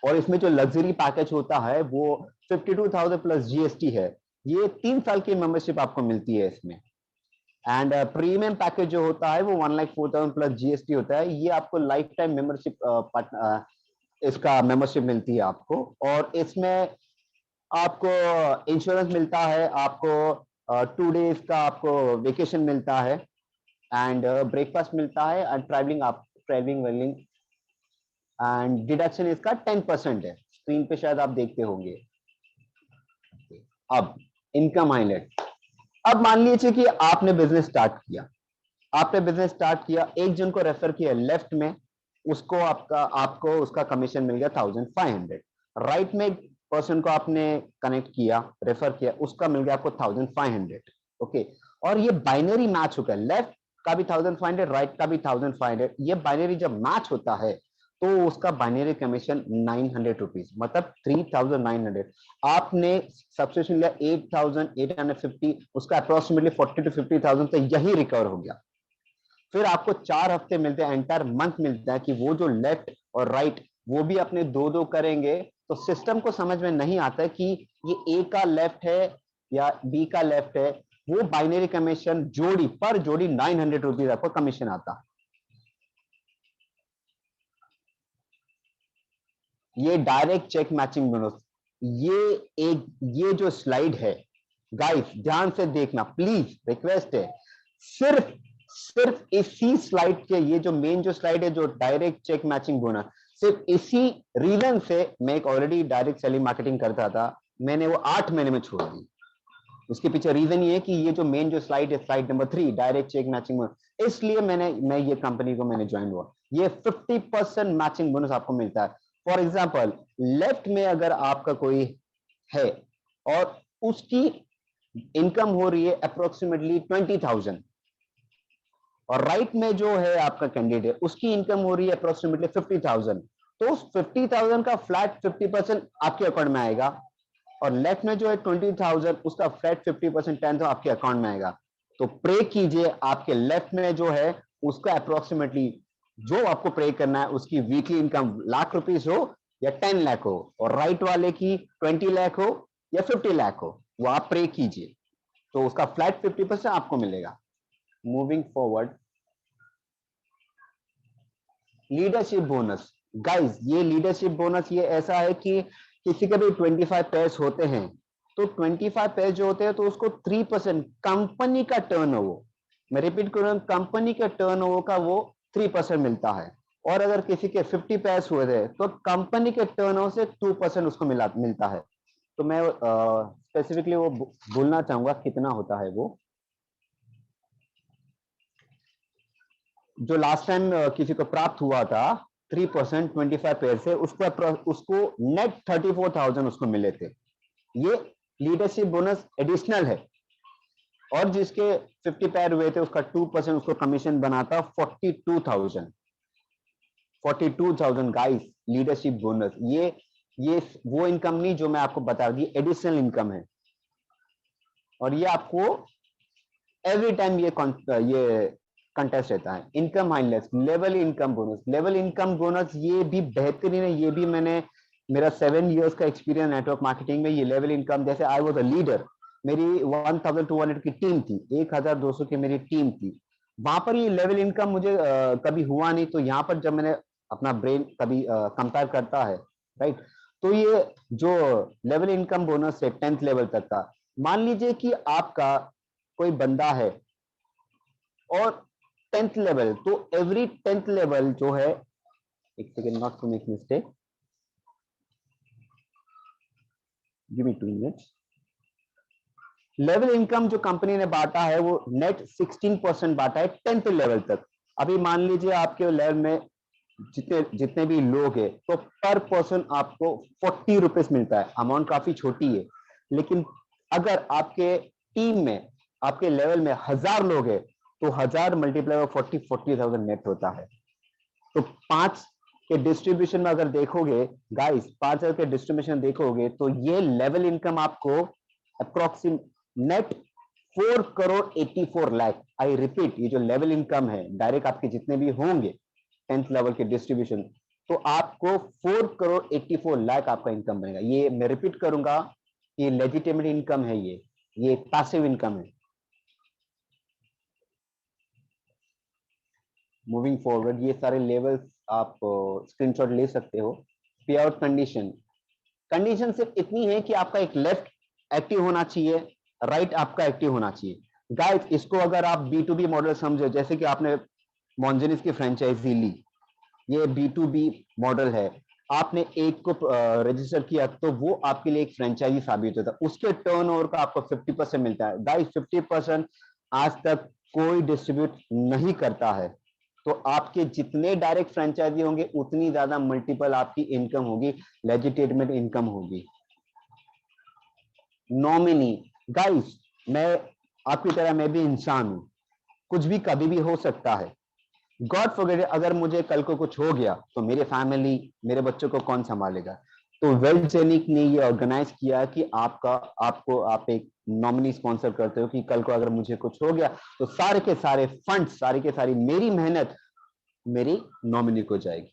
और इसमें जो लग्जरी पैकेज होता है वो 52,000 प्लस जीएसटी है। ये 3 साल की मेंबरशिप आपको मिलती है इसमें। एंड प्रीमियम पैकेज जो होता है वो 1,04,000 प्लस जीएसटी होता है। ये आपको लाइफ टाइम मेंबरशिप, इसका मेंबरशिप मिलती है आपको। और इसमें आपको इंश्योरेंस मिलता है, आपको 2 डेज का आपको वेकेशन मिलता है, एंड ब्रेकफास्ट मिलता है, एंड ट्रैवलिंग वेलिंग, एंड डिडक्शन इसका 10% है। स्क्रीन पे शायद आप देखते होंगे। अब इनकम हाईलाइट, अब मान लीजिए कि आपने बिजनेस स्टार्ट किया, एक जन को रेफर किया लेफ्ट में, उसको आपको उसका कमीशन मिल गया 1,500। राइट में एक पर्सन को आपने कनेक्ट किया, रेफर किया, उसका मिल गया आपको 1,500। ओके, और ये बाइनरी मैच होगा, लेफ्ट का भी 1,500, राइट का भी 1,500। ये बाइनरी जब मैच होता है तो उसका बाइनरी कमीशन 900 रुपीज, मतलब 3,900। आपने सब्सक्रिप्शन लिया 8,850, उसका अप्रोक्सीमेटली 40 to 50,000, तो यही रिकवर हो गया। फिर आपको 4 हफ्ते मिलते हैं, एंटायर मंथ मिलता है कि वो जो लेफ्ट और राइट वो भी अपने दो करेंगे। तो सिस्टम को समझ में नहीं आता है कि ये ए का लेफ्ट है या बी का लेफ्ट है। वो बाइनरी कमीशन जोड़ी पर जोड़ी 900 रुपीज आपको कमीशन आता है। ये डायरेक्ट चेक मैचिंग बोनस, ये जो स्लाइड है गाइस ध्यान से देखना प्लीज, रिक्वेस्ट है। सिर्फ इसी स्लाइड के, ये जो मेन जो स्लाइड है जो डायरेक्ट चेक मैचिंग बोनस, सिर्फ इसी रीजन से मैं एक ऑलरेडी डायरेक्ट सेलिंग मार्केटिंग करता था, मैंने वो 8 महीने में छोड़ दी। उसके पीछे रीजन ये है कि ये जो मेन जो स्लाइड है, slide number 3, direct check matching bonus, इसलिए मैं ये कंपनी को मैंने ज्वाइन हुआ। ये 50% मैचिंग बोनस आपको मिलता है। फॉर एग्जाम्पल, लेफ्ट में अगर आपका कोई है और उसकी इनकम हो रही है अप्रोक्सीमेटली 20,000, और राइट में जो है आपका कैंडिडेट उसकी इनकम हो रही है अप्रोक्सीमेटली 50,000, तो उस 50,000 का फ्लैट 50% आपके अकाउंट में आएगा। और लेफ्ट में जो है 20,000, उसका फ्लैट 50% 10 आपके अकाउंट में आएगा। तो प्रे कीजिए आपके लेफ्ट में जो है उसका अप्रोक्सीमेटली जो आपको प्रे करना है, उसकी वीकली इनकम लाख रुपीस हो या 10 लाख हो, और राइट वाले की 20 लाख हो या 50 लाख हो, वो आप प्रे कीजिए, तो उसका फ्लैट 50% आपको मिलेगा। Moving forward, leadership bonus. Guys ये लीडरशिप बोनस ये ऐसा है कि किसी के भी 25 पेयर्स होते हैं, तो 25 पेयर्स जो होते हैं तो उसको 3% कंपनी का टर्नओवर, मैं रिपीट कर रहा हूं, कंपनी के टर्नओवर का वो 3% मिलता है। और अगर किसी के 50 पेयर्स हुए थे तो कंपनी के टर्नओवर से 2% उसको मिलता है। तो मैं स्पेसिफिकली वो बोलना चाहूंगा कितना होता है वो। जो लास्ट टाइम किसी को प्राप्त हुआ था 3% 25 पेयर से, उसको नेट 34,000 उसको मिले थे। ये लीडरशिप बोनस एडिशनल है। और जिसके 50 पेयर हुए थे उसका 2% उसको कमीशन बनाता 42,000 गाइस लीडरशिप बोनस। ये वो इनकम नहीं जो मैं आपको बता दी, एडिशनल इनकम है। और ये आपको एवरी टाइम ये कंटेस्ट रहता है। Income highlights, level income bonus ये भी बेहतरीन है। ये भी मैंने मेरा 7 इयर्स का एक्सपीरियंस नेटवर्क मार्केटिंग में। ये लेवल इनकम, जैसे आई वाज अ लीडर, मेरी 1200 की टीम थी, 1200 की मेरी टीम थी, वहां पर ये लेवल इनकम मुझे कभी हुआ नहीं। तो यहाँ पर जब मैंने अपना ब्रेन कभी कंपेयर करता है, राइट, तो ये जो लेवल इनकम बोनस है 10th लेवल तक का, मान लीजिए कि आपका कोई बंदा है और 10th लेवल, तो एवरी 10th लेवल जो है, एक second, not to make mistake, give me 2 minutes. Level income जो कंपनी ने बांटा है वो नेट 16% बांटा है 10th लेवल तक। अभी मान लीजिए आपके लेवल में जितने जितने भी लोग हैं, तो पर पर्सन आपको 40 रुपीज मिलता है। अमाउंट काफी छोटी है, लेकिन अगर आपके टीम में, आपके लेवल में 1000 लोग हैं, तो 1000 मल्टीप्लाई 40,000 नेट होता है। तो 5 के डिस्ट्रीब्यूशन में अगर देखोगे गाइस, 5,000 के डिस्ट्रीब्यूशन देखोगे, तो ये लेवल इनकम आपको अप्रोक्सीमेट नेट 4,84,00,000। आई रिपीट, ये जो लेवल इनकम है डायरेक्ट आपके जितने भी होंगे 10th लेवल के डिस्ट्रीब्यूशन, तो आपको 4,84,00,000 आपका इनकम बनेगा। ये मैं रिपीट करूंगा, ये लेजिटिमेट इनकम है, ये पैसिव इनकम है। मूविंग फॉरवर्ड, ये सारे लेवल्स आप स्क्रीनशॉट ले सकते हो। पे आउट कंडीशन, कंडीशन सिर्फ इतनी है कि आपका एक लेफ्ट एक्टिव होना चाहिए, राइट आपका एक्टिव होना चाहिए। गाइस, इसको अगर आप B2B मॉडल समझो, जैसे कि आपने मॉन्जेनिस की फ्रेंचाइजी ली, ये B2B मॉडल है। आपने एक को रजिस्टर किया, तो वो आपके लिए एक फ्रेंचाइजी साबित होता है। उसके टर्नओवर का आपको 50% मिलता है। गाइस, 50% आज तक कोई डिस्ट्रीब्यूट नहीं करता है। तो आपके जितने डायरेक्ट फ्रेंचाइजी होंगे, उतनी ज्यादा मल्टीपल आपकी इनकम होगी, लेजिटिमेट इनकम होगी। नॉमिनी, गाइस, मैं आपकी तरह मैं भी इंसान हूं, कुछ भी कभी भी हो सकता है। गॉड फॉरगिव, अगर मुझे कल को कुछ हो गया, तो मेरे फैमिली, मेरे बच्चों को कौन संभालेगा? तो वेलजेनिक ने ये ऑर्गेनाइज किया कि आप एक नॉमिनी स्पॉन्सर करते हो, कि कल को अगर मुझे कुछ हो गया, तो सारे के सारे फंड, सारी के सारी मेरी मेहनत मेरी नॉमिनी को जाएगी।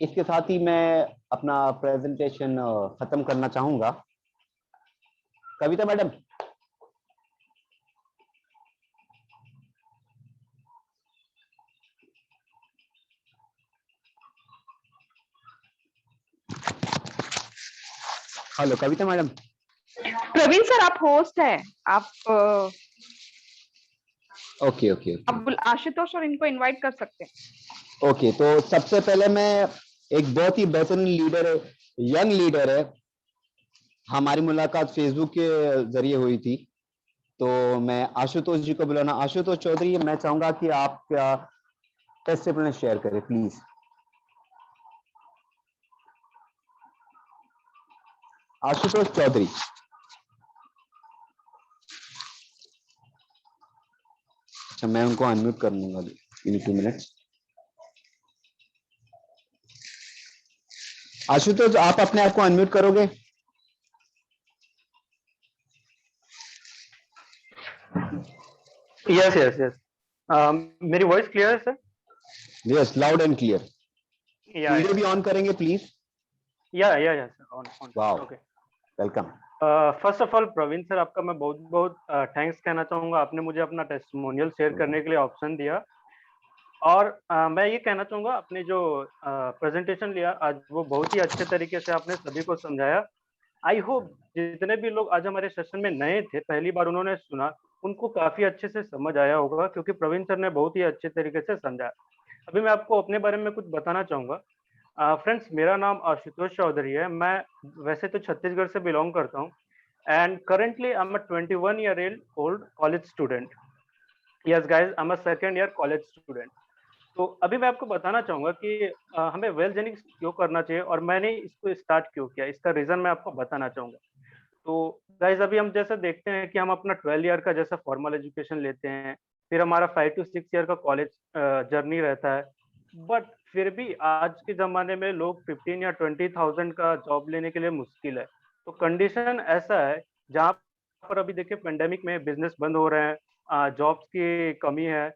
इसके साथ ही मैं अपना प्रेजेंटेशन खत्म करना चाहूंगा। कविता मैडम, हेलो कविता मैडम। प्रवीण सर, आप होस्ट है, आप ओके ओके ओके आशुतोष और इनको इनवाइट कर सकते हैं। ओके। तो सबसे पहले मैं, एक बहुत ही बेहतरीन लीडर है, यंग लीडर है, हमारी मुलाकात फेसबुक के जरिए हुई थी, तो मैं आशुतोष जी को बुलाना। आशुतोष चौधरी, मैं चाहूंगा कि आप क्या टेस्टिमोनियल शेयर करें प्लीज। आशुतोष चौधरी। अच्छा, मैं उनको अनम्यूट कर लूंगा इन 2 मिनट्स। आशुतोष, आप अपने आप को अनम्यूट करोगे? यस यस यस, मेरी वॉइस क्लियर है sir? Yes, loud and clear. या वीडियो भी ऑन करेंगे प्लीज। या sir, on. Wow, okay. Welcome. First of all Praveen sir, आपका मैं बहुत बहुत थैंक्स कहना चाहूंगा। आपने मुझे अपना टेस्टिमोनियल शेयर करने के लिए ऑप्शन दिया। और मैं ये कहना चाहूंगा, आपने जो प्रेजेंटेशन लिया आज, वो बहुत ही अच्छे तरीके से आपने सभी को समझाया। आई होप जितने भी लोग आज हमारे सेशन में नए थे, पहली बार उन्होंने सुना, उनको काफी अच्छे से समझ आया होगा, क्योंकि प्रवीण सर ने बहुत ही अच्छे तरीके से समझाया। अभी मैं आपको अपने बारे में कुछ बताना चाहूंगा। फ्रेंड्स, मेरा नाम आशुतोष चौधरी है। मैं वैसे तो छत्तीसगढ़ से बिलोंग करता हूँ, and currently I am a 21 year old college student. Yes guys, I am a second year college student. तो अभी मैं आपको बताना चाहूंगा कि हमें वेलजेनिक्स क्यों करना चाहिए और मैंने इसको स्टार्ट क्यों किया, इसका रीजन मैं आपको बताना चाहूंगा। तो गाइस, अभी हम जैसे देखते हैं कि हम अपना 12 ईयर का जैसा फॉर्मल एजुकेशन लेते हैं, फिर हमारा 5 to 6 ईयर का कॉलेज जर्नी रहता है, बट फिर भी आज के जमाने में लोग 15 या 20,000 का जॉब लेने के लिए मुश्किल है। तो कंडीशन ऐसा है, जहाँ पर अभी देखिए पेंडेमिक में बिजनेस बंद हो रहे हैं, जॉब्स की कमी है।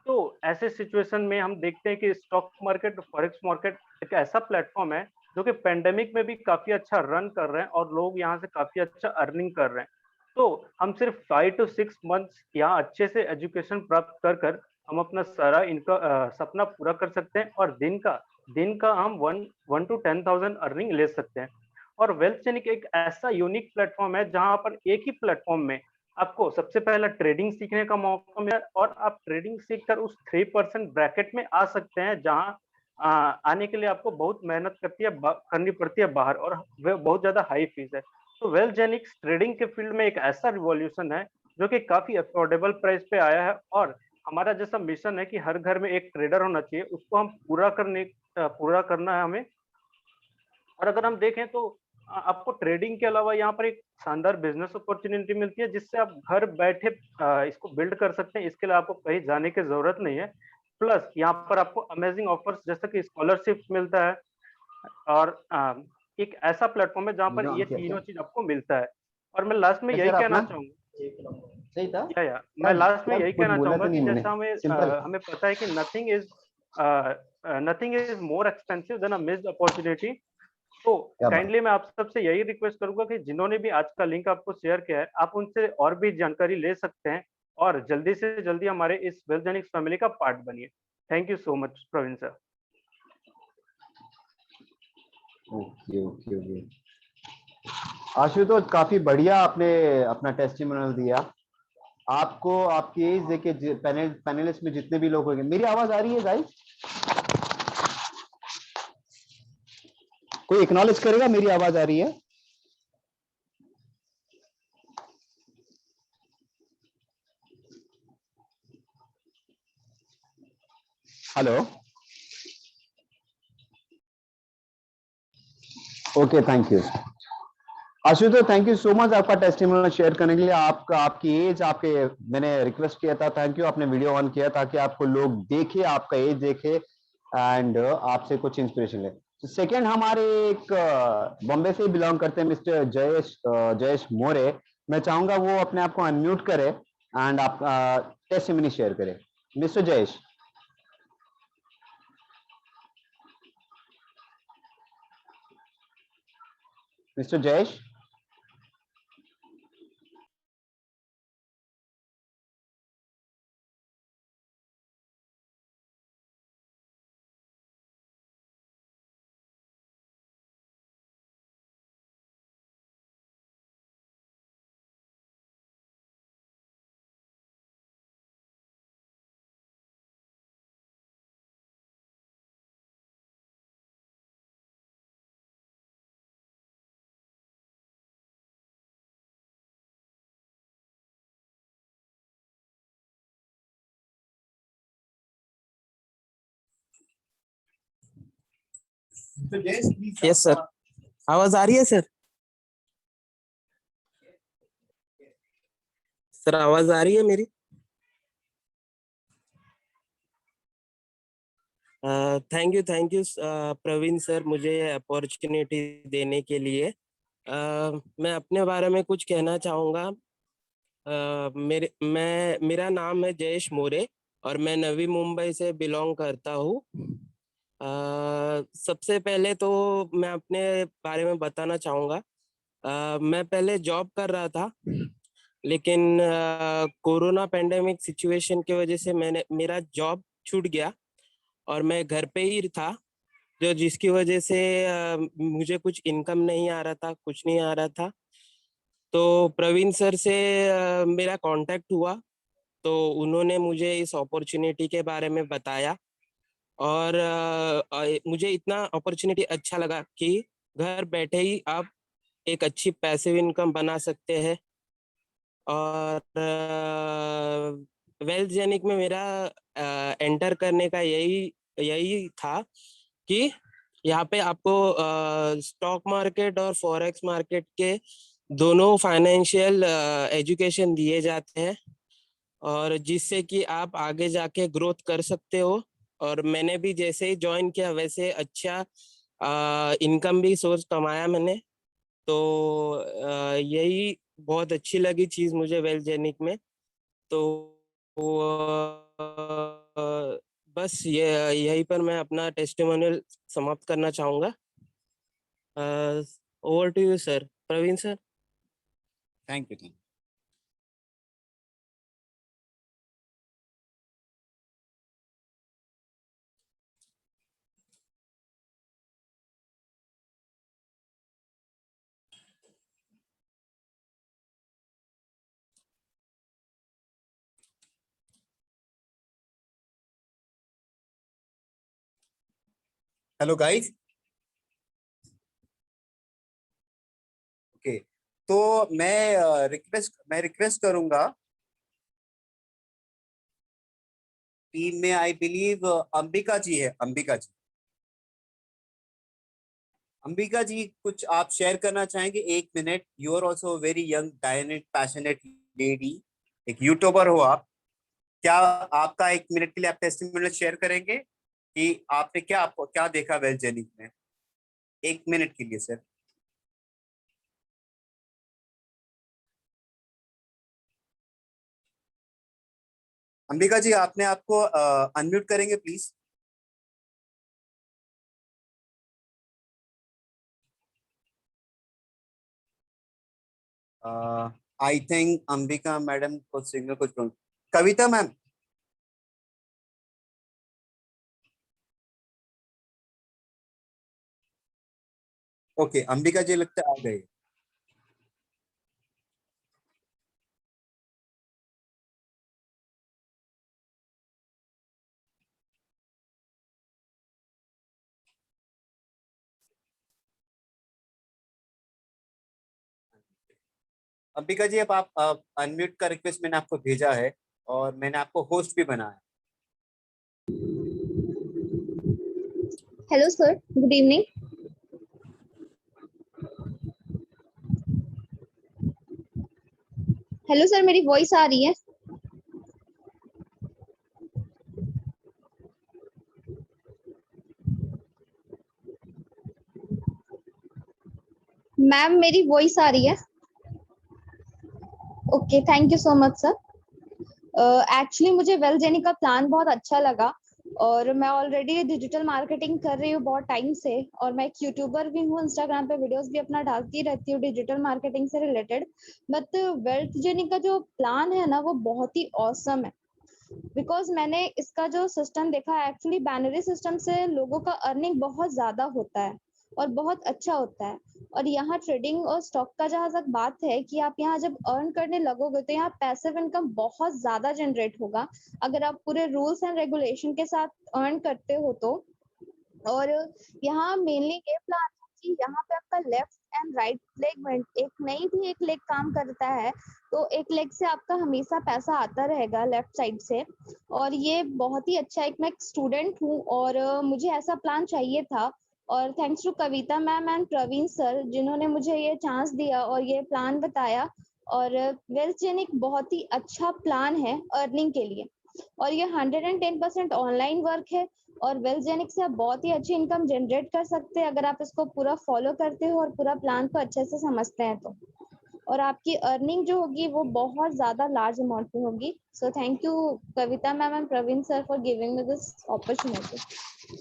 तो ऐसे सिचुएशन में हम देखते हैं कि स्टॉक मार्केट, फॉरेक्स मार्केट एक ऐसा प्लेटफॉर्म है जो कि पेंडेमिक में भी काफी अच्छा रन कर रहे हैं और लोग यहाँ से काफी अच्छा अर्निंग कर रहे हैं। तो हम सिर्फ 5 to 6 मंथ्स यहाँ अच्छे से एजुकेशन प्राप्त कर कर हम अपना सारा इनका सपना पूरा कर सकते हैं, और दिन का हम 1 to 10,000 अर्निंग ले सकते हैं। और वेल्थ चेनिक एक ऐसा यूनिक प्लेटफॉर्म है जहां पर एक ही प्लेटफॉर्म में आपको सबसे पहला ट्रेडिंग सीखने का मौका मिला, और आप ट्रेडिंग सीखकर उस 3% ब्रैकेट में आ सकते हैं, जहां आने के लिए आपको बहुत मेहनत करनी पड़ती है बाहर, और वह बहुत ज्यादा हाई फीस है। तो वेल्थ जेनिक्स ट्रेडिंग के फील्ड में एक ऐसा रिवॉल्यूशन है जो कि काफी अफोर्डेबल प्राइस पे आया है, और हमारा जैसा मिशन है कि हर घर में एक ट्रेडर होना चाहिए, उसको हम पूरा करना है हमें। और अगर हम देखें तो आपको ट्रेडिंग के अलावा यहाँ पर एक शानदार बिजनेस अपॉर्चुनिटी मिलती है, जिससे आप घर बैठे इसको बिल्ड कर सकते हैं। इसके लिए आपको कहीं जाने की जरूरत नहीं है। प्लस यहाँ पर आपको अमेजिंग ऑफर्स जैसे कि स्कॉलरशिप मिलता है, और एक ऐसा प्लेटफॉर्म है जहाँ पर वीडियो ऑन ये किया तीनों क्या? चीज आपको मिलता है। और मैं लास्ट में यही सर कहना अपना चाहूंगा, सही था मैं यार। लास्ट में यार यही कुछ कहना बोला चाहूंगा तो कि नहीं मैंने, जैसा हमें सिंपल। हमें पता है कि nothing is more expensive than a missed opportunity. तो क्या बात। काइंडली मैं आप सबसे यही रिक्वेस्ट करूंगा कि जिन्होंने भी आज का लिंक आपको शेयर किया है, आप उनसे और भी जानकारी ले सकते हैं, और जल्दी से जल्दी हमारे इस वेलजेनिक्स फैमिली का पार्ट बनिए। Thank you so much Praveen sir. Okay okay okay, Ashutosh काफी बढ़िया आपने अपना टेस्टिमोनियल दिया। आपको आपकी एज देके पैनलिस्ट में जितने भी लोग होंगे, मेरी आवाज आ रही है गाइस? कोई एक्नॉलेज करेगा मेरी आवाज आ रही है? Hello, okay thank you. Ashutosh thank you so much आपका टेस्टिमोनियल शेयर करने के लिए। आपका आपकी एज आपके, मैंने रिक्वेस्ट किया था, थैंक यू, आपने वीडियो ऑन किया ताकि आपको लोग देखे, आपका एज देखे एंड आपसे कुछ इंस्पिरेशन ले। सेकेंड हमारे एक बॉम्बे से बिलोंग करते हैं मिस्टर जयेश मोरे। मैं चाहूंगा वो अपने आप को अनम्यूट करे एंड आप टेस्टिमनी शेयर करें। Mister Jayesh. Mister Jayesh. Yes sir, आवाज आ रही है सर? सर आवाज आ रही है मेरी? थैंक यू प्रवीण सर, मुझे अपॉर्चुनिटी देने के लिए। मैं अपने बारे में कुछ कहना चाहूँगा। मेरा नाम है जयेश मोरे और मैं नवी मुंबई से बिलोंग करता हूँ। सबसे पहले तो मैं अपने बारे में बताना चाहूँगा। मैं पहले जॉब कर रहा था, लेकिन कोरोना पेंडेमिक सिचुएशन की वजह से मेरा जॉब छूट गया और मैं घर पे ही था, जो जिसकी वजह से मुझे कुछ इनकम नहीं आ रहा था, कुछ नहीं आ रहा था। तो प्रवीण सर से मेरा कांटेक्ट हुआ, तो उन्होंने मुझे इस अपॉर्चुनिटी के बारे में बताया और मुझे इतना अपॉर्चुनिटी अच्छा लगा कि घर बैठे ही आप एक अच्छी पैसिव इनकम बना सकते हैं। और वेल्थ जेनिक में मेरा एंटर करने का यही यही था कि यहाँ पे आपको स्टॉक मार्केट और फॉरेक्स मार्केट के दोनों फाइनेंशियल एजुकेशन दिए जाते हैं, और जिससे कि आप आगे जाके ग्रोथ कर सकते हो। और मैंने भी जैसे ही ज्वाइन किया वैसे अच्छा इनकम भी सोर्स कमाया मैंने। तो यही बहुत अच्छी लगी चीज़ मुझे वेल्थ जेनिक में। तो बस यहीं पर मैं अपना टेस्टिमोनियल समाप्त करना चाहूँगा। Over to you sir, Praveen sir. Thank you. Hello guys. Okay, तो मैं रिक्वेस्ट करूंगा टीम में आई बिलीव अंबिका जी है, अंबिका जी। अंबिका जी कुछ आप शेयर करना चाहेंगे? 1 minute. You are also very young, dynamic, passionate lady, एक यूट्यूबर हो आप। क्या आपका 1 मिनट के लिए आप टेस्टिमोनियल शेयर करेंगे कि आपने क्या, आपको क्या देखा वेल जर्नी में? 1 मिनट के लिए सर। अंबिका जी आपने आपको अनम्यूट करेंगे please. I think Ambika madam को सिग्नल कुछ प्रॉब्लम। कविता मैम, ओके अंबिका जी लगता है आ गए। अंबिका जी अब आप अनम्यूट का रिक्वेस्ट मैंने आपको भेजा है और मैंने आपको होस्ट भी बनाया। Hello sir, good evening. Hello sir, मेरी वॉइस आ रही है? मैम मेरी वॉइस आ रही है? Okay, thank you so much sir. Actually मुझे वेल जेनी का प्लान बहुत अच्छा लगा और मैं ऑलरेडी डिजिटल मार्केटिंग कर रही हूँ बहुत टाइम से और मैं एक यूट्यूबर भी हूँ, इंस्टाग्राम पे वीडियोस भी अपना डालती रहती हूँ डिजिटल मार्केटिंग से रिलेटेड। बट वेल्थ जेनी का जो प्लान है ना वो बहुत ही ऑसम है, बिकॉज मैंने इसका जो सिस्टम देखा है, एक्चुअली बैनरी सिस्टम से लोगों का अर्निंग बहुत ज्यादा होता है और बहुत अच्छा होता है। और यहाँ ट्रेडिंग और स्टॉक का जहां तक बात है कि आप यहाँ जब अर्न करने लगोगे तो यहाँ पैसिव इनकम बहुत ज्यादा जनरेट होगा अगर आप पूरे रूल्स एंड रेगुलेशन के साथ अर्न करते हो तो। और यहाँ मेनली ये प्लान है कि यहाँ पे आपका लेफ्ट एंड राइट लेग एक लेग काम करता है, तो एक लेग से आपका हमेशा पैसा आता रहेगा लेफ्ट साइड से। और ये बहुत ही अच्छा, एक मैं एक स्टूडेंट हूँ और मुझे ऐसा प्लान चाहिए था और thanks to Kavita ma'am and Praveen sir जिन्होंने मुझे ये चांस दिया और ये प्लान बताया। और वेल्थ जेन एक बहुत ही अच्छा प्लान है अर्निंग के लिए और ये 110% ऑनलाइन वर्क है और वेलजेनिक से आप बहुत ही अच्छी इनकम जनरेट कर सकते हैं अगर आप इसको पूरा फॉलो करते हो और पूरा प्लान को अच्छे से समझते हैं तो। और आपकी अर्निंग जो होगी वो बहुत ज्यादा लार्ज अमाउंट में होगी। So thank you Kavita ma'am and Praveen sir for giving me this opportunity.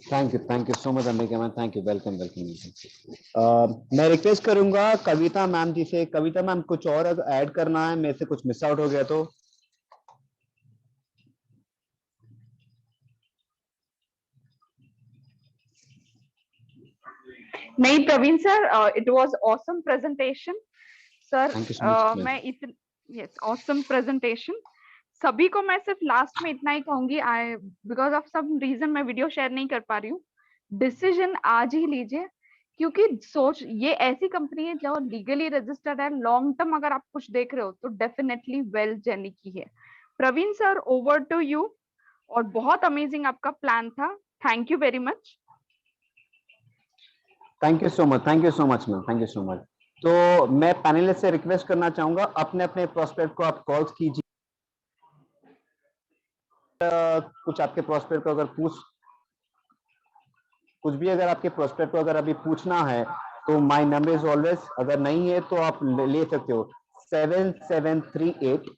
Thank you so much Ambika ma'am, thank you, welcome welcome. मैं रिक्वेस्ट करूंगा कविता मैम जी से, कविता मैम कुछ और ऐड करना है, मेरे से कुछ मिस आउट हो गया तो। नहीं Praveen sir, it was awesome presentation sir. Thank you so much. मैं यस, ऑसम प्रेजेंटेशन। सभी को मैं सिर्फ लास्ट में इतना ही कहूंगी, I because of some reason मैं वीडियो शेयर नहीं कर पा रही हूँ। डिसीजन आज ही लीजिए क्योंकि सोच ये ऐसी कंपनी है जो लीगली रजिस्टर्ड है। लॉन्ग टर्म अगर आप कुछ देख रहे हो तो डेफिनेटली वेल जेनी की है। Praveen sir over to you. और बहुत अमेजिंग आपका प्लान था, thank you very much. Thank you so much, thank you so much ma'am, thank you so much. तो मैं पैनलिस्ट से रिक्वेस्ट करना चाहूंगा अपने अपने प्रोस्पेक्ट को आप कॉल्स कीजिए। कुछ आपके प्रोस्पेक्ट को अगर कुछ भी अगर आपके प्रोस्पेक्ट को अगर अभी पूछना है तो माय नंबर इज ऑलवेज, अगर नहीं है तो आप ले सकते हो 7738।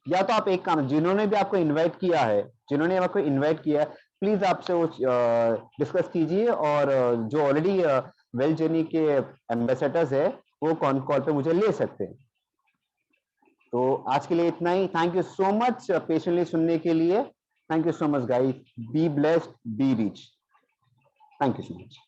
या तो आप एक काम, जिन्होंने भी आपको इनवाइट किया है, जिन्होंने आपको इनवाइट किया है, प्लीज आपसे वो डिस्कस कीजिए और जो ऑलरेडी वेल जेनी के एम्बेसडर्स है वो कॉल पे मुझे ले सकते हैं। तो आज के लिए इतना ही। Thank you so much patiently सुनने के लिए। Thank you so much guys, be blessed, be rich. Thank you so much.